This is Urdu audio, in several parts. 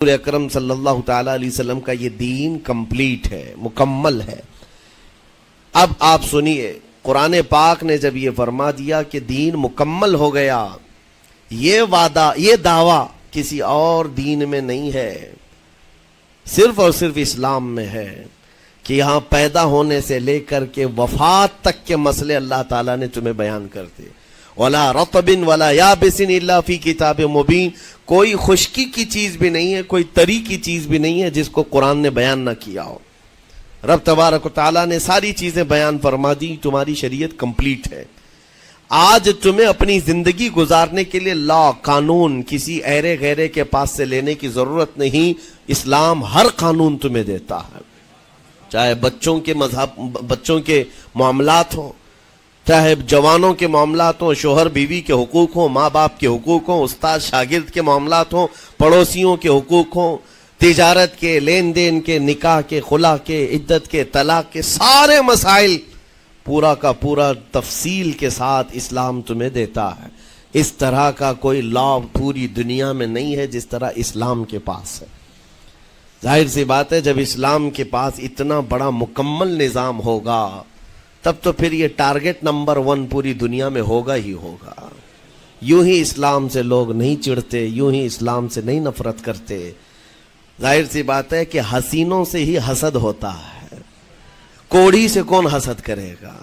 رسول اکرم صلی اللہ تعالی علیہ وسلم کا یہ دین کمپلیٹ ہے، مکمل ہے۔ اب آپ سنیے، قرآن پاک نے جب یہ فرما دیا کہ دین مکمل ہو گیا، یہ وعدہ، یہ دعویٰ کسی اور دین میں نہیں ہے، صرف اور صرف اسلام میں ہے کہ یہاں پیدا ہونے سے لے کر کے وفات تک کے مسئلے اللہ تعالیٰ نے تمہیں بیان کر دیے۔ وَلَا رَطْبٍ وَلَا يَابِسٍ إِلَّا فِي كِتَابٍ مُبِينٍ، کوئی خشکی کی چیز بھی نہیں ہے، کوئی تری کی چیز بھی نہیں ہے جس کو قرآن نے بیان نہ کیا ہو۔ رب تبارک و تعالیٰ نے ساری چیزیں بیان فرما دی، تمہاری شریعت کمپلیٹ ہے۔ آج تمہیں اپنی زندگی گزارنے کے لیے لا، قانون کسی ایرے غیرے کے پاس سے لینے کی ضرورت نہیں، اسلام ہر قانون تمہیں دیتا ہے، چاہے بچوں کے معاملات ہوں، چاہے جوانوں کے معاملات ہوں، شوہر بیوی کے حقوق ہوں، ماں باپ کے حقوق ہوں، استاد شاگرد کے معاملات ہوں، پڑوسیوں کے حقوق ہوں، تجارت کے، لین دین کے، نکاح کے، خلا کے، عدت کے، طلاق کے، سارے مسائل پورا کا پورا تفصیل کے ساتھ اسلام تمہیں دیتا ہے۔ اس طرح کا کوئی لا پوری دنیا میں نہیں ہے جس طرح اسلام کے پاس ہے۔ ظاہر سی بات ہے، جب اسلام کے پاس اتنا بڑا مکمل نظام ہوگا تب تو پھر یہ ٹارگٹ نمبر 1 پوری دنیا میں ہوگا ہی ہوگا۔ یوں ہی اسلام سے لوگ نہیں چڑھتے، یوں ہی اسلام سے نہیں نفرت کرتے۔ ظاہر سی بات ہے کہ حسینوں سے ہی حسد ہوتا ہے، کوڑی سے کون حسد کرے گا؟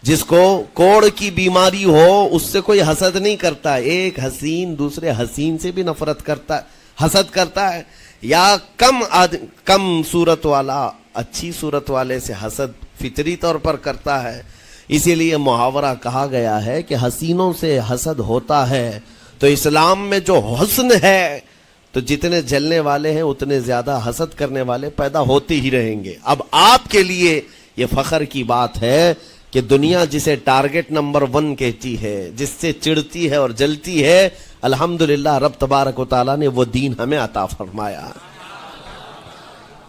جس کو کوڑ کی بیماری ہو اس سے کوئی حسد نہیں کرتا، ایک حسین دوسرے حسین سے بھی نفرت کرتا ہے، حسد کرتا ہے، یا کم صورت والا اچھی صورت والے سے حسد فطری طور پر کرتا ہے۔ اسی لیے محاورہ کہا گیا ہے کہ حسینوں سے حسد ہوتا ہے، تو اسلام میں جو حسن ہے تو جتنے جلنے والے ہیں اتنے زیادہ حسد کرنے والے پیدا ہوتے ہی رہیں گے۔ اب آپ کے لیے یہ فخر کی بات ہے کہ دنیا جسے ٹارگٹ نمبر 1 کہتی ہے، جس سے چڑھتی ہے اور جلتی ہے، الحمدللہ رب تبارک و تعالیٰ نے وہ دین ہمیں عطا فرمایا۔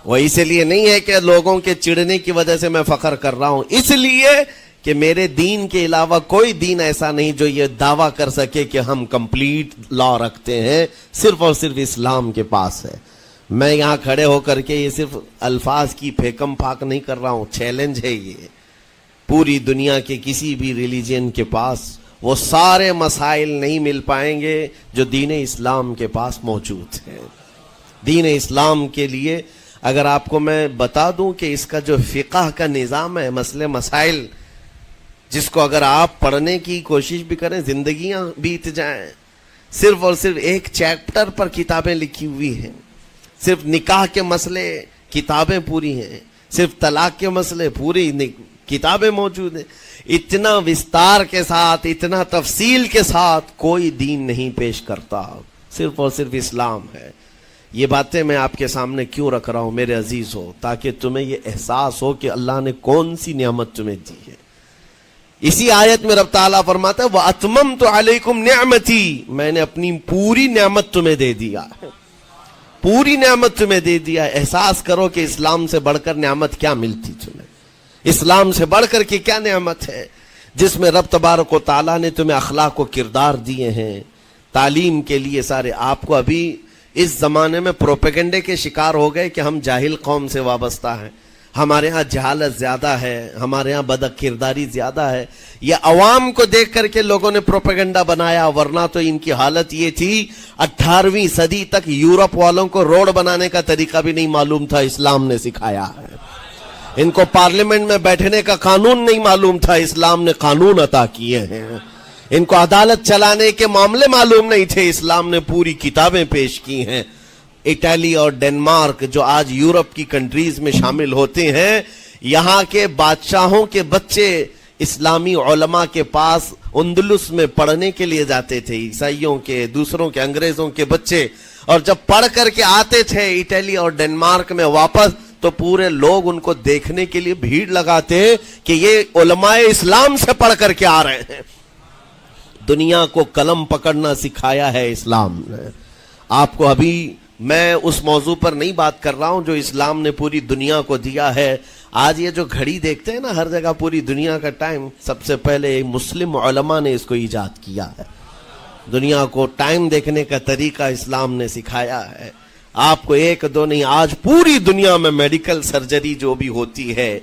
وہ اس لیے نہیں ہے کہ لوگوں کے چڑھنے کی وجہ سے میں فخر کر رہا ہوں، اس لیے کہ میرے دین کے علاوہ کوئی دین ایسا نہیں جو یہ دعویٰ کر سکے کہ ہم کمپلیٹ لا رکھتے ہیں، صرف اور صرف اسلام کے پاس ہے۔ میں یہاں کھڑے ہو کر کے یہ صرف الفاظ کی پھیکم پھاک نہیں کر رہا ہوں، چیلنج ہے یہ۔ پوری دنیا کے کسی بھی ریلیجن کے پاس وہ سارے مسائل نہیں مل پائیں گے جو دین اسلام کے پاس موجود ہیں۔ دین اسلام کے لیے اگر آپ کو میں بتا دوں کہ اس کا جو فقہ کا نظام ہے، مسئلے مسائل، جس کو اگر آپ پڑھنے کی کوشش بھی کریں زندگیاں بیت جائیں، صرف اور صرف ایک چیپٹر پر کتابیں لکھی ہوئی ہیں، صرف نکاح کے مسئلے کتابیں پوری ہیں، صرف طلاق کے مسئلے پوری کتابیں موجود ہیں۔ اتنا وستار کے ساتھ، اتنا تفصیل کے ساتھ کوئی دین نہیں پیش کرتا، صرف اور صرف اسلام ہے۔ یہ باتیں میں آپ کے سامنے کیوں رکھ رہا ہوں میرے عزیز ہو؟ تاکہ تمہیں یہ احساس ہو کہ اللہ نے کون سی نعمت تمہیں دی ہے۔ اسی آیت میں رب تعالیٰ فرماتا ہے وَأَتْمَمْتُ عَلَيْكُمْ نِعْمَتِي، میں نے اپنی پوری نعمت تمہیں دے دیا، پوری نعمت تمہیں دے دیا۔ احساس کرو کہ اسلام سے بڑھ کر نعمت کیا ملتی تمہیں، اسلام سے بڑھ کر کے کیا نعمت ہے، جس میں رب تبارک و تعالیٰ نے تمہیں اخلاق و کردار دیے ہیں، تعلیم کے لیے سارے۔ آپ کو ابھی اس زمانے میں پروپیگنڈے کے شکار ہو گئے کہ ہم جاہل قوم سے وابستہ ہیں، ہمارے ہاں جہالت زیادہ ہے، ہمارے ہاں بد کرداری زیادہ ہے۔ یہ عوام کو دیکھ کر کے لوگوں نے پروپیگنڈا بنایا، ورنہ تو ان کی حالت یہ تھی 18ویں صدی تک یورپ والوں کو روڈ بنانے کا طریقہ بھی نہیں معلوم تھا، اسلام نے سکھایا ہے۔ ان کو پارلیمنٹ میں بیٹھنے کا قانون نہیں معلوم تھا، اسلام نے قانون عطا کیے ہیں۔ ان کو عدالت چلانے کے معاملے معلوم نہیں تھے، اسلام نے پوری کتابیں پیش کی ہیں۔ اٹلی اور ڈنمارک جو آج یورپ کی کنٹریز میں شامل ہوتے ہیں، یہاں کے بادشاہوں کے بچے اسلامی علماء کے پاس اندلس میں پڑھنے کے لیے جاتے تھے، عیسائیوں کے، دوسروں کے، انگریزوں کے بچے، اور جب پڑھ کر کے آتے تھے اٹلی اور ڈنمارک میں واپس تو پورے لوگ ان کو دیکھنے کے لیے بھیڑ لگاتے کہ یہ علماء اسلام سے پڑھ کر کے آ رہے ہیں۔ دنیا کو قلم پکڑنا سکھایا ہے اسلام نے۔ آپ کو ابھی میں اس موضوع پر نہیں بات کر رہا ہوں جو اسلام نے پوری دنیا کو دیا ہے۔ آج یہ جو گھڑی دیکھتے ہیں نا ہر جگہ پوری دنیا کا ٹائم، سب سے پہلے مسلم علماء نے اس کو ایجاد کیا ہے۔ دنیا کو ٹائم دیکھنے کا طریقہ اسلام نے سکھایا ہے۔ آپ کو ایک دو نہیں، آج پوری دنیا میں میڈیکل سرجری جو بھی ہوتی ہے،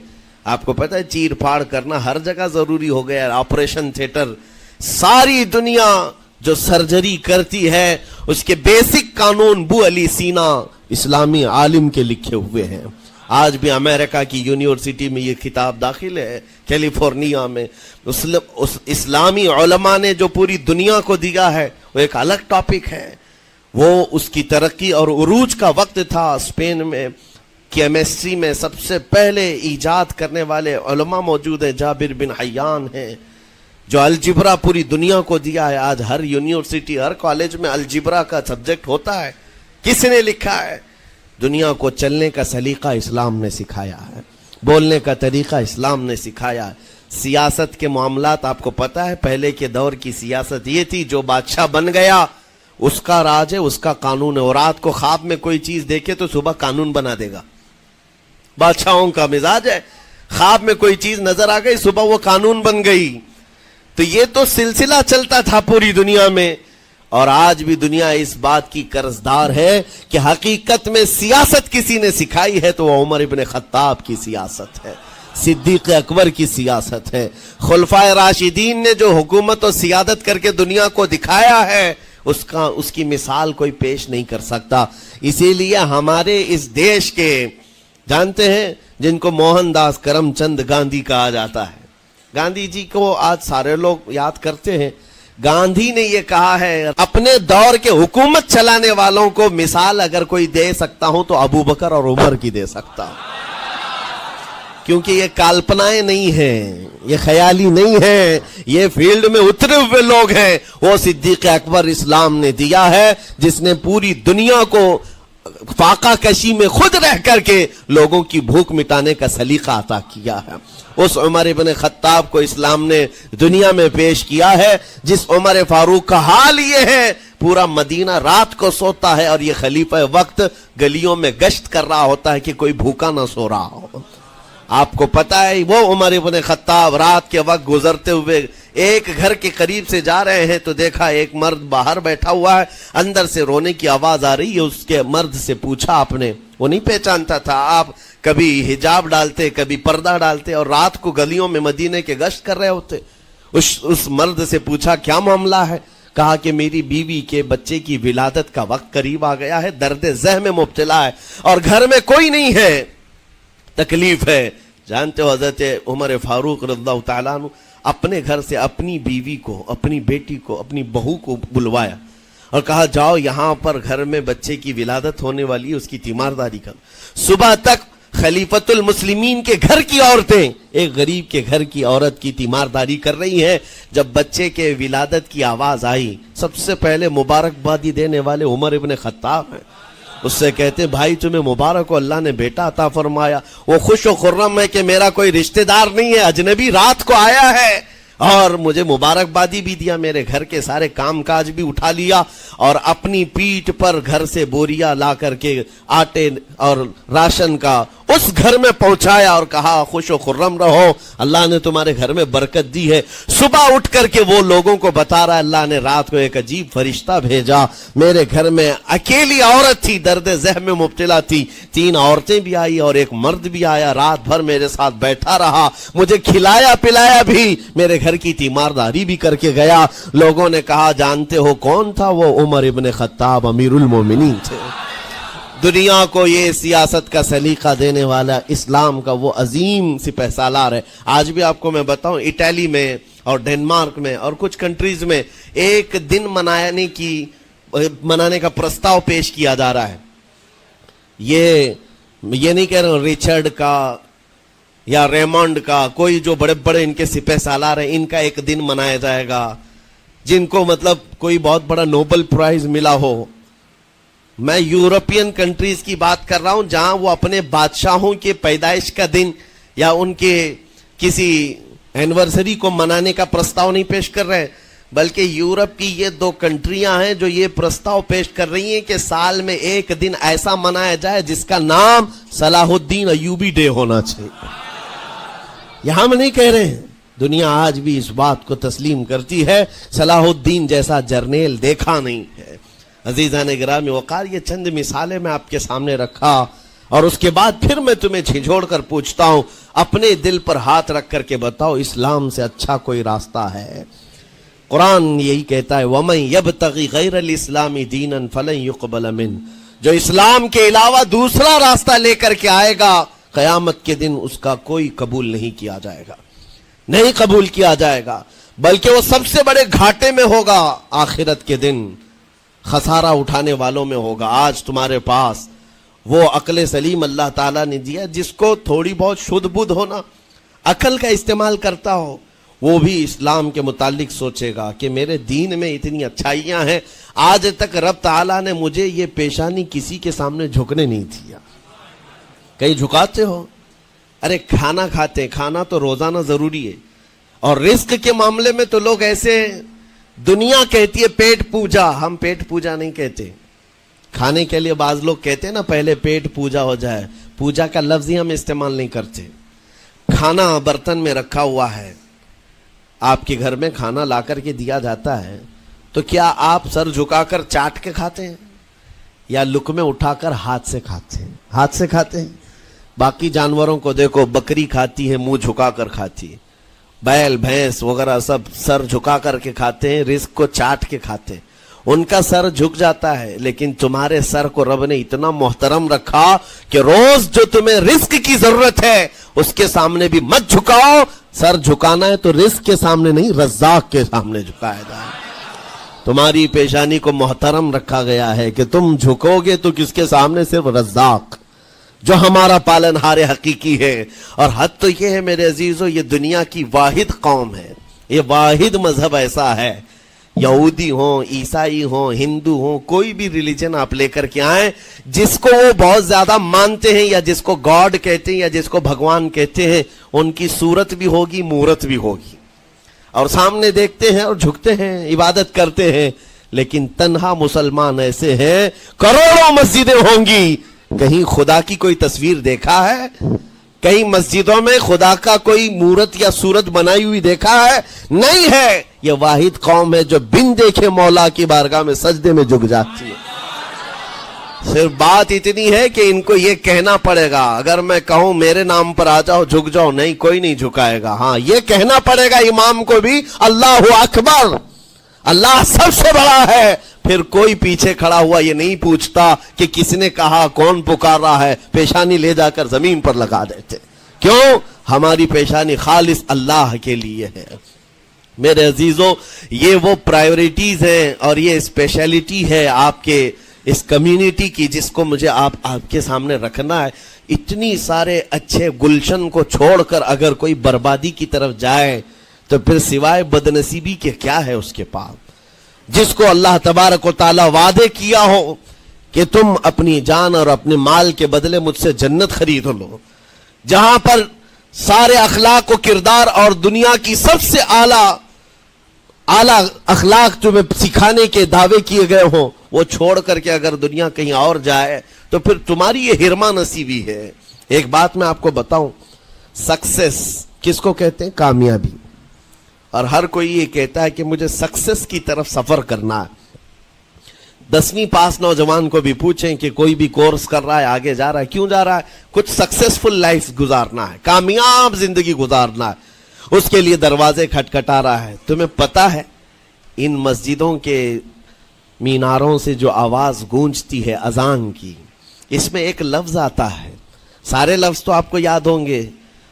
آپ کو پتہ ہے چیر پھاڑ کرنا ہر جگہ ضروری ہو گیا ہے، آپریشن تھیٹر، ساری دنیا جو سرجری کرتی ہے اس کے بیسک قانون بو علی سینا اسلامی عالم کے لکھے ہوئے ہیں. آج بھی امریکہ کی یونیورسٹی میں یہ کتاب داخل ہے، کیلیفورنیا میں. اس اسلامی علماء نے جو پوری دنیا کو دیا ہے وہ ایک الگ ٹاپک ہے. وہ اس کی ترقی اور عروج کا وقت تھا. اسپین میں کیمسٹری میں سب سے پہلے ایجاد کرنے والے علماء موجود ہیں، جابر بن حیان ہیں، جو الجبرا پوری دنیا کو دیا ہے. آج ہر یونیورسٹی، ہر کالج میں الجبرا کا سبجیکٹ ہوتا ہے. کس نے لکھا ہے؟ دنیا کو چلنے کا سلیقہ اسلام نے سکھایا ہے، بولنے کا طریقہ اسلام نے سکھایا ہے. سیاست کے معاملات آپ کو پتہ ہے، پہلے کے دور کی سیاست یہ تھی، جو بادشاہ بن گیا اس کا راج ہے، اس کا قانون ہے. اور رات کو خواب میں کوئی چیز دیکھے تو صبح قانون بنا دے گا. بادشاہوں کا مزاج ہے، خواب میں کوئی چیز نظر آ گئی، صبح وہ قانون بن گئی. تو یہ تو سلسلہ چلتا تھا پوری دنیا میں. اور آج بھی دنیا اس بات کی قرضدار ہے کہ حقیقت میں سیاست کسی نے سکھائی ہے تو وہ عمر ابن خطاب کی سیاست ہے، صدیق اکبر کی سیاست ہے. خلفائے راشدین نے جو حکومت و سیادت کر کے دنیا کو دکھایا ہے اس کی مثال کوئی پیش نہیں کر سکتا. اسی لیے ہمارے اس دیش کے جانتے ہیں جن کو موہن داس کرم چند گاندھی کہا جاتا ہے، گاندھی جی کو آج سارے لوگ یاد کرتے ہیں. گاندھی نے یہ کہا ہے، اپنے دور کے حکومت چلانے والوں کو مثال اگر کوئی دے سکتا ہوں تو ابو بکر اور عمر کی دے سکتا ہوں، کیونکہ یہ کالپنائیں نہیں ہیں، یہ خیالی نہیں ہیں، یہ فیلڈ میں اترے ہوئے لوگ ہیں. وہ صدیق اکبر اسلام نے دیا ہے جس نے پوری دنیا کو فاقہ کشی میں خود رہ کر کے لوگوں کی بھوک مٹانے کا سلیقہ عطا کیا ہے. اس عمر ابن خطاب کو اسلام نے دنیا میں پیش کیا ہے، جس عمر فاروق کا حال یہ ہے پورا مدینہ رات کو سوتا ہے اور یہ خلیفہ وقت گلیوں میں گشت کر رہا ہوتا ہے کہ کوئی بھوکا نہ سو رہا ہو. آپ کو پتہ ہے وہ عمر ابن خطاب رات کے وقت گزرتے ہوئے ایک گھر کے قریب سے جا رہے ہیں تو دیکھا ایک مرد باہر بیٹھا ہوا ہے، اندر سے رونے کی آواز آ رہی ہے. اس کے مرد سے پوچھا آپ نے، وہ نہیں پہچانتا تھا. آپ کبھی حجاب ڈالتے، کبھی پردہ ڈالتے اور رات کو گلیوں میں مدینے کے گشت کر رہے ہوتے. اس مرد سے پوچھا کیا معاملہ ہے؟ کہا کہ میری بیوی کے بچے کی ولادت کا وقت قریب آ گیا ہے، درد ذہ میں مبتلا ہے اور گھر میں کوئی نہیں ہے، تکلیف ہے. جانتے ہو حضرت عمر فاروق رضی اللہ تعالیٰ عنہ اپنے گھر سے اپنی بیوی کو، اپنی بیٹی کو، اپنی بہو کو بلوایا اور کہا جاؤ یہاں پر گھر میں بچے کی ولادت ہونے والی ہے، اس کی تیمارداری کر. صبح تک خلیفۃ المسلمین کے گھر کی عورتیں ایک غریب کے گھر کی عورت کی تیمارداری کر رہی ہیں. جب بچے کے ولادت کی آواز آئی، سب سے پہلے مبارکبادی دینے والے عمر ابن خطاب ہیں. اس سے کہتے بھائی تمہیں مبارک ہو، اللہ نے بیٹا عطا فرمایا. وہ خوش و خرم ہے کہ میرا کوئی رشتہ دار نہیں ہے، اجنبی رات کو آیا ہے اور مجھے مبارکبادی بھی دیا، میرے گھر کے سارے کام کاج بھی اٹھا لیا اور اپنی پیٹھ پر گھر سے بوریا لا کر کے آٹے اور راشن کا اس گھر میں پہنچایا اور کہا خوش و خرم رہو، اللہ نے تمہارے گھر میں برکت دی ہے. صبح اٹھ کر کے وہ لوگوں کو بتا رہا ہے اللہ نے رات کو ایک عجیب فرشتہ بھیجا، میرے گھر میں اکیلی عورت تھی، درد ذہ میں مبتلا تھی، 3 عورتیں بھی آئی اور ایک مرد بھی آیا، رات بھر میرے ساتھ بیٹھا رہا، مجھے کھلایا پلایا بھی، میرے گھر کی تیمارداری بھی کر کے گیا. لوگوں نے کہا جانتے ہو کون تھا؟ وہ عمر ابن خطاب امیر المومنین تھے. دنیا کو یہ سیاست کا سلیقہ دینے والا اسلام کا وہ عظیم سپہ سالار ہے. آج بھی آپ کو میں بتاؤں اٹلی میں اور ڈنمارک میں اور کچھ کنٹریز میں ایک دن منانے کا پرستاؤ پیش کیا جا رہا ہے. یہ نہیں کہہ رہا ہوں ریچرڈ کا یا ریمونڈ کا، کوئی جو بڑے بڑے ان کے سپہ سالار ہیں ان کا ایک دن منایا جائے گا جن کو مطلب کوئی بہت بڑا نوبل پرائز ملا ہو. میں یورپین کنٹریز کی بات کر رہا ہوں جہاں وہ اپنے بادشاہوں کے پیدائش کا دن یا ان کے کسی اینیورسری کو منانے کا پرستاؤ نہیں پیش کر رہے، بلکہ یورپ کی یہ 2 کنٹریاں ہیں جو یہ پرستاؤ پیش کر رہی ہیں کہ سال میں ایک دن ایسا منایا جائے جس کا نام صلاح الدین ایوبی ڈے ہونا چاہیے. یہ ہم نہیں کہہ رہے ہیں، دنیا آج بھی اس بات کو تسلیم کرتی ہے. صلاح الدین جیسا جرنیل دیکھا نہیں ہے، عزیزان گرامی وقار، یہ چند مثالیں میں آپ کے سامنے رکھا، اور اس کے بعد پھر میں تمہیں جھنجھوڑ کر پوچھتا ہوں، اپنے دل پر ہاتھ رکھ کر کے بتاؤ، اسلام سے اچھا کوئی راستہ ہے؟ قرآن یہی کہتا ہے وَمَن يَبْتَغِ غَيْرَ الْإِسْلَامِ دِينًا فَلَن يُقْبَلَ مِنْهُ، جو اسلام کے علاوہ دوسرا راستہ لے کر کے آئے گا قیامت کے دن اس کا کوئی قبول نہیں کیا جائے گا، نہیں قبول کیا جائے گا، بلکہ وہ سب سے بڑے گھاٹے میں ہوگا، آخرت کے دن خسارہ اٹھانے والوں میں ہوگا۔ آج تمہارے پاس وہ عقل سلیم اللہ تعالیٰ نے دیا، جس کو تھوڑی بہت شدھ بدھ ہونا، عقل کا استعمال کرتا ہو، وہ بھی اسلام کے متعلق سوچے گا کہ میرے دین میں اتنی اچھائیاں ہیں، آج تک رب تعالیٰ نے مجھے یہ پیشانی کسی کے سامنے جھکنے نہیں دیا۔ کہیں جھکاتے ہو؟ ارے کھانا کھاتے ہیں، کھانا تو روزانہ ضروری ہے، اور رزق کے معاملے میں تو لوگ ایسے، دنیا کہتی ہے پیٹ پوجا، ہم پیٹ پوجا نہیں کہتے۔ کھانے کے لیے بعض لوگ کہتے ہیں نا پہلے پیٹ پوجا ہو جائے، پوجا کا لفظ ہی ہم استعمال نہیں کرتے۔ کھانا برتن میں رکھا ہوا ہے، آپ کے گھر میں کھانا لا کر کے دیا جاتا ہے، تو کیا آپ سر جھکا کر چاٹ کے کھاتے ہیں یا لقمے اٹھا کر ہاتھ سے کھاتے ہیں؟ ہاتھ سے کھاتے ہیں۔ باقی جانوروں کو دیکھو، بکری کھاتی ہے منہ جھکا کر کھاتی ہے، بیل بھینس وغیرہ سب سر جھکا کر کے کھاتے ہیں، رزق کو چاٹ کے کھاتے ہیں، ان کا سر جھک جاتا ہے۔ لیکن تمہارے سر کو رب نے اتنا محترم رکھا کہ روز جو تمہیں رزق کی ضرورت ہے اس کے سامنے بھی مت جھکاؤ۔ سر جھکانا ہے تو رزق کے سامنے نہیں، رزاق کے سامنے جھکایا جائے۔ تمہاری پیشانی کو محترم رکھا گیا ہے کہ تم جھکو گے تو کس کے سامنے؟ صرف رزاق، جو ہمارا پالنہار حقیقی ہے۔ اور حد تو یہ ہے میرے عزیزو، یہ دنیا کی واحد قوم ہے، یہ واحد مذہب ایسا ہے، یہودی ہوں، عیسائی ہوں، ہندو ہوں، کوئی بھی ریلیجن آپ لے کر کے آئیں، جس کو وہ بہت زیادہ مانتے ہیں یا جس کو گاڈ کہتے ہیں یا جس کو بھگوان کہتے ہیں، ان کی صورت بھی ہوگی، مورت بھی ہوگی، اور سامنے دیکھتے ہیں اور جھکتے ہیں، عبادت کرتے ہیں۔ لیکن تنہا مسلمان ایسے ہیں، کروڑوں مسجدیں ہوں گی، کہیں خدا کی کوئی تصویر دیکھا ہے؟ کہیں مسجدوں میں خدا کا کوئی مورت یا صورت بنائی ہوئی دیکھا ہے؟ نہیں ہے۔ یہ واحد قوم ہے جو بن دیکھے مولا کی بارگاہ میں سجدے میں جھک جاتی ہے۔ صرف بات اتنی ہے کہ ان کو یہ کہنا پڑے گا، اگر میں کہوں میرے نام پر آ جاؤ جھک جاؤ، نہیں، کوئی نہیں جھکائے گا۔ ہاں یہ کہنا پڑے گا امام کو بھی، اللہ اکبر، اللہ سب سے بڑا ہے۔ پھر کوئی پیچھے کھڑا ہوا یہ نہیں پوچھتا کہ کس نے کہا، کون پکار رہا ہے، پیشانی لے جا کر زمین پر لگا دیتے۔ کیوں؟ ہماری پیشانی خالص اللہ کے لیے ہے۔ میرے عزیزوں، یہ وہ پرائیورٹیز ہیں اور یہ اسپیشلٹی ہے آپ کے اس کمیونٹی کی، جس کو مجھے آپ کے سامنے رکھنا ہے۔ اتنی سارے اچھے گلشن کو چھوڑ کر اگر کوئی بربادی کی طرف جائے تو پھر سوائے بدنصیبی کے کیا ہے اس کے پاس؟ جس کو اللہ تبارک و تعالی وعدے کیا ہو کہ تم اپنی جان اور اپنے مال کے بدلے مجھ سے جنت خرید لو، جہاں پر سارے اخلاق و کردار اور دنیا کی سب سے اعلیٰ اخلاق تمہیں سکھانے کے دعوے کیے گئے ہوں، وہ چھوڑ کر کے اگر دنیا کہیں اور جائے تو پھر تمہاری یہ ہرما نصیبی ہے۔ ایک بات میں آپ کو بتاؤں، سکسیس کس کو کہتے ہیں؟ کامیابی۔ اور ہر کوئی یہ کہتا ہے کہ مجھے سکسیس کی طرف سفر کرنا ہے۔ 10ویں پاس نوجوان کو بھی پوچھیں کہ کوئی بھی کورس کر رہا ہے، آگے جا رہا ہے، کیوں جا رہا ہے؟ کچھ سکسیسفل لائف گزارنا ہے، کامیاب زندگی گزارنا ہے، اس کے لیے دروازے کھٹکھٹا رہا ہے۔ تمہیں پتا ہے ان مسجدوں کے میناروں سے جو آواز گونجتی ہے اذان کی، اس میں ایک لفظ آتا ہے، سارے لفظ تو آپ کو یاد ہوں گے،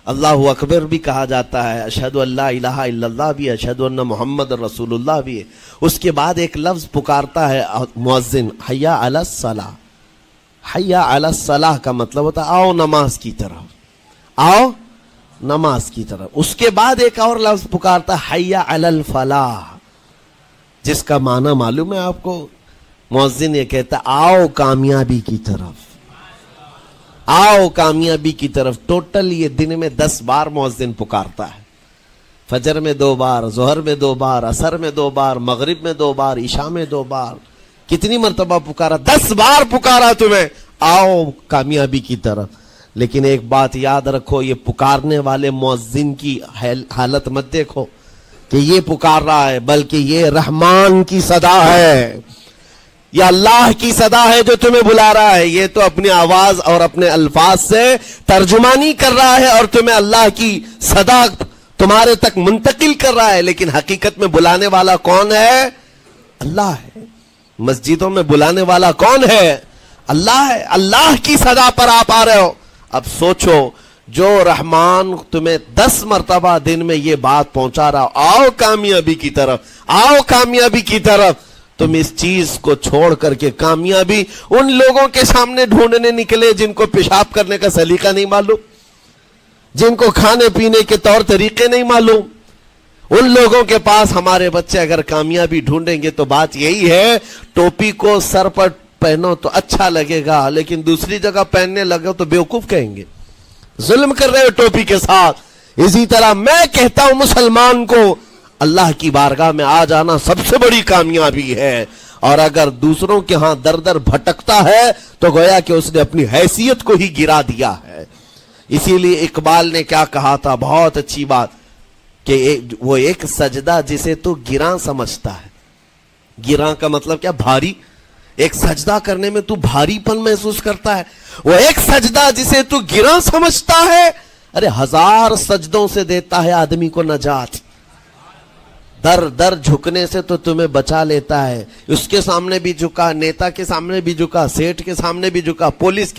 اللہ اکبر بھی کہا جاتا ہے، اشہد ان لا الہ الا اللہ بھی، اشہد ان محمد رسول اللہ بھی ہے۔ اس کے بعد ایک لفظ پکارتا ہے مؤذن، حی علی الصلاۃ۔ حی علی الصلاۃ کا مطلب ہوتا ہے آؤ نماز کی طرف، آؤ نماز کی طرف۔ اس کے بعد ایک اور لفظ پکارتا ہے حی علی الفلاح، جس کا معنی معلوم ہے آپ کو؟ مؤذن یہ کہتا ہے آؤ کامیابی کی طرف، آؤ کامیابی کی طرف۔ ٹوٹل یہ دن میں 10 بار مؤذن پکارتا ہے، فجر میں 2 بار، ظہر میں 2 بار، عصر میں 2 بار، مغرب میں 2 بار، عشاء میں 2 بار۔ کتنی مرتبہ پکارا؟ 10 بار پکارا تمہیں، آؤ کامیابی کی طرف۔ لیکن ایک بات یاد رکھو، یہ پکارنے والے مؤذن کی حالت مت دیکھو کہ یہ پکار رہا ہے، بلکہ یہ رحمان کی صدا ہے، یہ اللہ کی صدا ہے جو تمہیں بلا رہا ہے. یہ تو اپنی آواز اور اپنے الفاظ سے ترجمانی کر رہا ہے اور تمہیں اللہ کی صدا تمہارے تک منتقل کر رہا ہے, لیکن حقیقت میں بلانے والا کون ہے؟ اللہ ہے. مسجدوں میں بلانے والا کون ہے؟ اللہ ہے. اللہ کی صدا پر آپ آ رہے ہو. اب سوچو, جو رحمان تمہیں 10 مرتبہ دن میں یہ بات پہنچا رہا, آؤ کامیابی کی طرف, آؤ کامیابی کی طرف, تم اس چیز کو چھوڑ کر کے کامیابی ان لوگوں کے سامنے ڈھونڈنے نکلے جن کو پیشاب کرنے کا سلیقہ نہیں معلوم, جن کو کھانے پینے کے طور طریقے نہیں معلوم. ان لوگوں کے پاس ہمارے بچے اگر کامیابی ڈھونڈیں گے تو بات یہی ہے, ٹوپی کو سر پر پہنو تو اچھا لگے گا, لیکن دوسری جگہ پہننے لگے تو بیوقوف کہیں گے, ظلم کر رہے ہو ٹوپی کے ساتھ. اسی طرح میں کہتا ہوں مسلمان کو, اللہ کی بارگاہ میں آ جانا سب سے بڑی کامیابی ہے, اور اگر دوسروں کے ہاں در در بھٹکتا ہے تو گویا کہ اس نے اپنی حیثیت کو ہی گرا دیا ہے. اسی لیے اقبال نے کیا کہا تھا, بہت اچھی بات, کہ وہ ایک سجدہ جسے تو گراں سمجھتا ہے. گراں کا مطلب کیا؟ بھاری. ایک سجدہ کرنے میں تو بھاری پن محسوس کرتا ہے. وہ ایک سجدہ جسے تو گراں سمجھتا ہے, ارے 1000 سجدوں سے دیتا ہے آدمی کو نجات. در در جھکنے سے تو تمہیں بچا لیتا ہے. اس کے سامنے بھی جھکا, نیتا کے سامنے بھی جھکا, سیٹھ کے سامنے بھی جھکا, پولیس